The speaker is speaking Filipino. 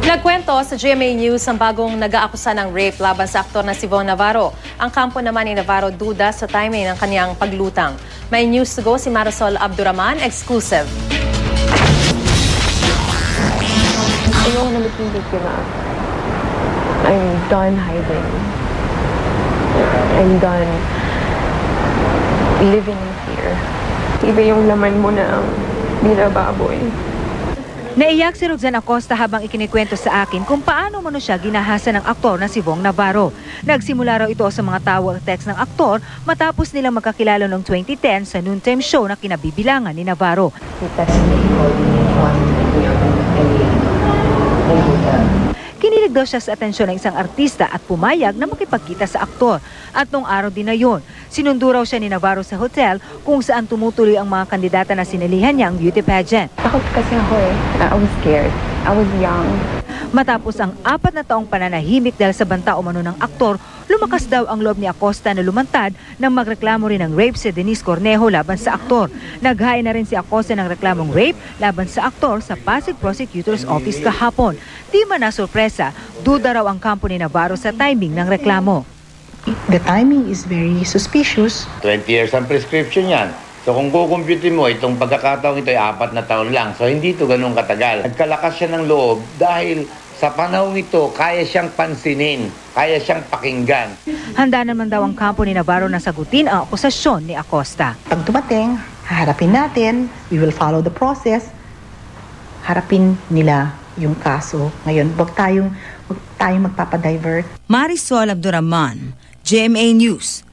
Nagkwento sa GMA News ang bagong nag-aakusa ng rape laban sa aktor na si Von Navarro. Ang kampo naman ni Navarro duda sa timing ng kanyang paglutang. May news to go si Marisol Abduraman, exclusive. Ayoko na biktima. I'm done hiding. I'm done living in fear. Iba yung laman mo na binababoy. Naiyak si Roxanne Acosta habang ikinikwento sa akin kung paano mano siya ginahasa ng aktor na si Von Navarro. Nagsimula raw ito sa mga tawag text ng aktor matapos nilang magkakilala noong 2010 sa noontime show na kinabibilangan ni Navarro. Kinilig daw siya sa atensyon ng isang artista at pumayag na makipagkita sa aktor. At nung araw din na yun, sinundo raw siya ni Navarro sa hotel kung saan tumutuloy ang mga kandidata na sinalihan niya ang beauty pageant. Takot kasi ako eh. I was scared. I was young. Matapos ang 4 na taong pananahimik dahil sa banta umano ng aktor, lumakas daw ang loob ni Acosta na lumantad nang magreklamo rin ng rape si Denise Cornejo laban sa aktor. Naghain na rin si Acosta ng reklamong rape laban sa aktor sa Pasig Prosecutor's Office kahapon. Di man na sorpresa, duda raw ang kampo ni Navarro sa timing ng reklamo. The timing is very suspicious. 20 years ang prescription yan. So kung kukumpute mo, itong pagkakataong ito ay 4 na taon lang. So hindi ito ganun katagal. Nagkalakas siya ng loob dahil sa panahon ito, kaya siyang pansinin, kaya siyang pakinggan. Handa naman daw ang kampo ni Navarro na sagutin ang akusasyon ni Acosta. Pag dumating, haharapin natin, we will follow the process, harapin nila yung kaso. Ngayon, wag tayong magpapadivert. Marisol Abduraman, GMA News.